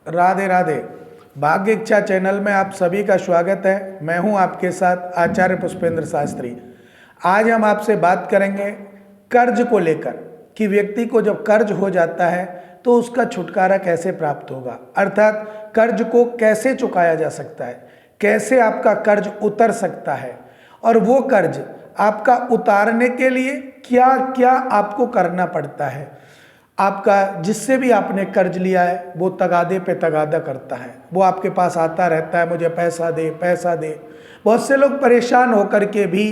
राधे राधे। भाग्य इच्छा चैनल में आप सभी का स्वागत है। मैं हूं आपके साथ आचार्य पुष्पेंद्र शास्त्री। आज हम आपसे बात करेंगे कर्ज को लेकर कि व्यक्ति को जब कर्ज हो जाता है तो उसका छुटकारा कैसे प्राप्त होगा, अर्थात कर्ज को कैसे चुकाया जा सकता है, कैसे आपका कर्ज उतर सकता है और वो कर्ज आपका उतारने के लिए क्या क्या आपको करना पड़ता है। आपका जिससे भी आपने कर्ज लिया है वो तगादे पे तगादा करता है, वो आपके पास आता रहता है, मुझे पैसा दे पैसा दे। बहुत से लोग परेशान होकर के भी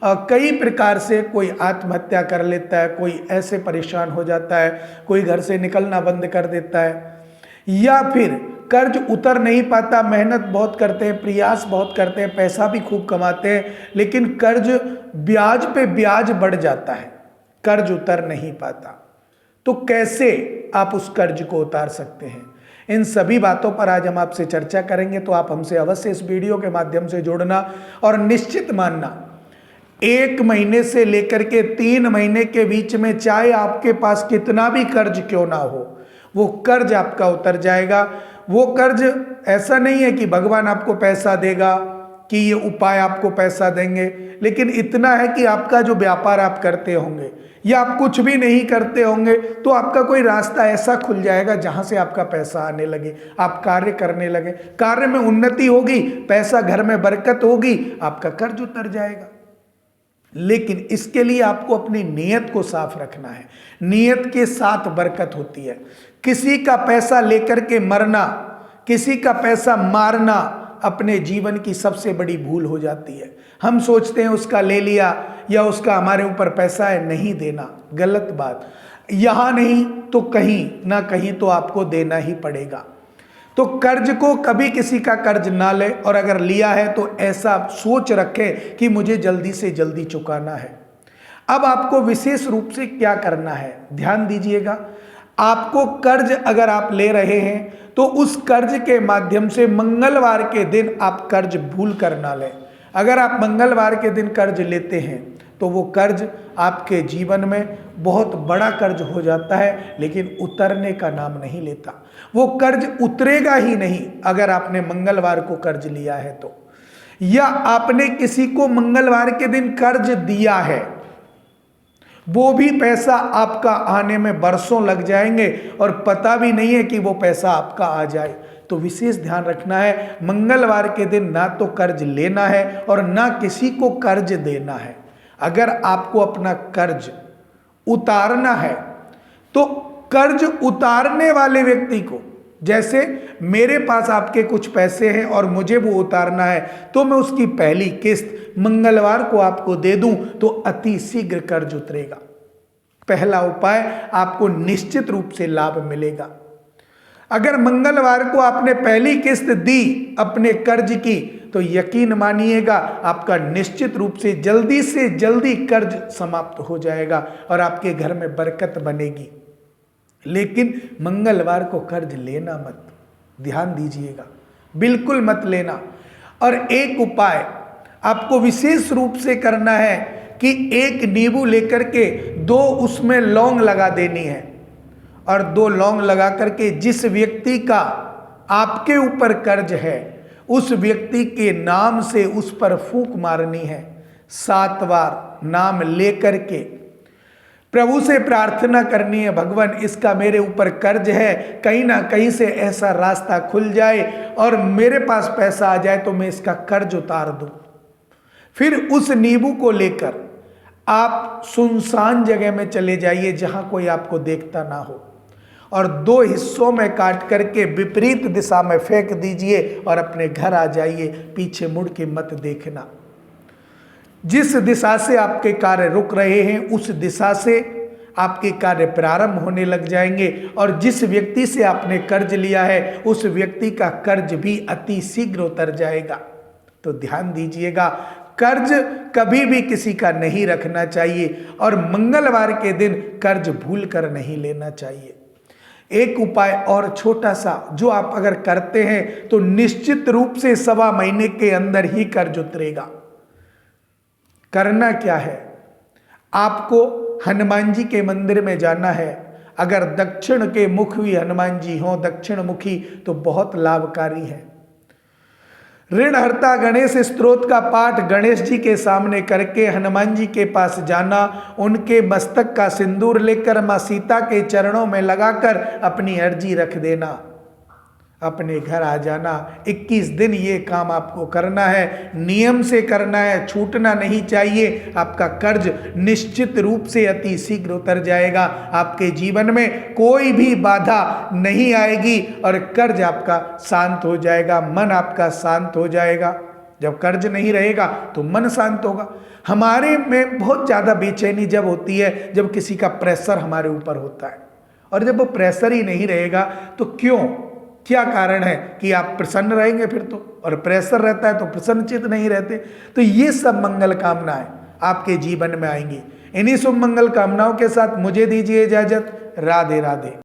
कई प्रकार से कोई आत्महत्या कर लेता है, कोई ऐसे परेशान हो जाता है, कोई घर से निकलना बंद कर देता है, या फिर कर्ज उतर नहीं पाता। मेहनत बहुत करते हैं, प्रयास बहुत करते हैं, पैसा भी खूब कमाते हैं, लेकिन कर्ज ब्याज पे ब्याज बढ़ जाता है, कर्ज उतर नहीं पाता। तो कैसे आप उस कर्ज को उतार सकते हैं, इन सभी बातों पर आज हम आपसे चर्चा करेंगे। तो आप हमसे अवश्य इस वीडियो के माध्यम से जुड़ना और निश्चित मानना 1 महीने से लेकर के 3 महीने के बीच में चाहे आपके पास कितना भी कर्ज क्यों ना हो, वो कर्ज आपका उतर जाएगा। वो कर्ज ऐसा नहीं है कि भगवान आपको पैसा देगा, कि ये उपाय आपको पैसा देंगे, लेकिन इतना है कि आपका जो व्यापार आप करते होंगे या आप कुछ भी नहीं करते होंगे तो आपका कोई रास्ता ऐसा खुल जाएगा जहां से आपका पैसा आने लगे, आप कार्य करने लगे, कार्य में उन्नति होगी, पैसा घर में बरकत होगी, आपका कर्ज उतर जाएगा। लेकिन इसके लिए आपको अपनी नीयत को साफ रखना है। नीयत के साथ बरकत होती है। किसी का पैसा लेकर के मरना, किसी का पैसा मारना अपने जीवन की सबसे बड़ी भूल हो जाती है। हम सोचते हैं उसका ले लिया या उसका हमारे ऊपर पैसा है, नहीं देना, गलत बात। यहां नहीं तो कहीं ना कहीं तो आपको देना ही पड़ेगा। तो कर्ज को कभी किसी का कर्ज ना ले, और अगर लिया है तो ऐसा सोच रखे कि मुझे जल्दी से जल्दी चुकाना है। अब आपको विशेष रूप से क्या करना है, ध्यान दीजिएगा। आपको कर्ज अगर आप ले रहे हैं तो उस कर्ज के माध्यम से मंगलवार के दिन आप कर्ज भूल कर ना लें। अगर आप मंगलवार के दिन कर्ज लेते हैं तो वो कर्ज आपके जीवन में बहुत बड़ा कर्ज हो जाता है, लेकिन उतरने का नाम नहीं लेता। वो कर्ज उतरेगा ही नहीं अगर आपने मंगलवार को कर्ज लिया है तो, या आपने किसी को मंगलवार के दिन कर्ज दिया है, वो भी पैसा आपका आने में बरसों लग जाएंगे और पता भी नहीं है कि वो पैसा आपका आ जाए। तो विशेष ध्यान रखना है, मंगलवार के दिन ना तो कर्ज लेना है और ना किसी को कर्ज देना है। अगर आपको अपना कर्ज उतारना है तो कर्ज उतारने वाले व्यक्ति को, जैसे मेरे पास आपके कुछ पैसे हैं और मुझे वो उतारना है, तो मैं उसकी पहली किस्त मंगलवार को आपको दे दूं तो अति शीघ्र कर्ज उतरेगा। पहला उपाय, आपको निश्चित रूप से लाभ मिलेगा। अगर मंगलवार को आपने पहली किस्त दी अपने कर्ज की तो यकीन मानिएगा आपका निश्चित रूप से जल्दी कर्ज समाप्त हो जाएगा और आपके घर में बरकत बनेगी। लेकिन मंगलवार को कर्ज लेना मत, ध्यान दीजिएगा, बिल्कुल मत लेना। और एक उपाय आपको विशेष रूप से करना है कि 1 नींबू लेकर के 2 उसमें लौंग लगा देनी है, और 2 लौंग लगा करके जिस व्यक्ति का आपके ऊपर कर्ज है उस व्यक्ति के नाम से उस पर फूंक मारनी है। 7 बार नाम लेकर के प्रभु से प्रार्थना करनी है, भगवान इसका मेरे ऊपर कर्ज है, कहीं ना कहीं से ऐसा रास्ता खुल जाए और मेरे पास पैसा आ जाए तो मैं इसका कर्ज उतार दूं। फिर उस नींबू को लेकर आप सुनसान जगह में चले जाइए जहां कोई आपको देखता ना हो, और 2 हिस्सों में काट करके विपरीत दिशा में फेंक दीजिए और अपने घर आ जाइए। पीछे मुड़ के मत देखना। जिस दिशा से आपके कार्य रुक रहे हैं उस दिशा से आपके कार्य प्रारंभ होने लग जाएंगे, और जिस व्यक्ति से आपने कर्ज लिया है उस व्यक्ति का कर्ज भी अति शीघ्र उतर जाएगा। तो ध्यान दीजिएगा, कर्ज कभी भी किसी का नहीं रखना चाहिए और मंगलवार के दिन कर्ज भूल कर नहीं लेना चाहिए। एक उपाय और छोटा सा जो आप अगर करते हैं तो निश्चित रूप से 1.25 महीने के अंदर ही कर्ज उतरेगा। करना क्या है, आपको हनुमान जी के मंदिर में जाना है, अगर दक्षिण के मुख भी हनुमान जी हों, दक्षिण मुखी, तो बहुत लाभकारी है। ऋणहर्ता गणेश स्तोत्र का पाठ गणेश जी के सामने करके हनुमान जी के पास जाना, उनके मस्तक का सिंदूर लेकर माँ सीता के चरणों में लगाकर अपनी अर्जी रख देना, अपने घर आ जाना। 21 दिन ये काम आपको करना है, नियम से करना है, छूटना नहीं चाहिए। आपका कर्ज निश्चित रूप से अति शीघ्र उतर जाएगा, आपके जीवन में कोई भी बाधा नहीं आएगी और कर्ज आपका शांत हो जाएगा, मन आपका शांत हो जाएगा। जब कर्ज नहीं रहेगा तो मन शांत होगा। हमारे में बहुत ज़्यादा बेचैनी जब होती है, जब किसी का प्रेशर हमारे ऊपर होता है, और जब वो प्रेशर ही नहीं रहेगा तो क्या कारण है कि आप प्रसन्न रहेंगे फिर तो, और प्रेशर रहता है तो प्रसन्नचित नहीं रहते। तो ये सब मंगल कामनाएं आपके जीवन में आएंगी। इन्हीं शुभ मंगल कामनाओं के साथ मुझे दीजिए इजाजत। राधे राधे।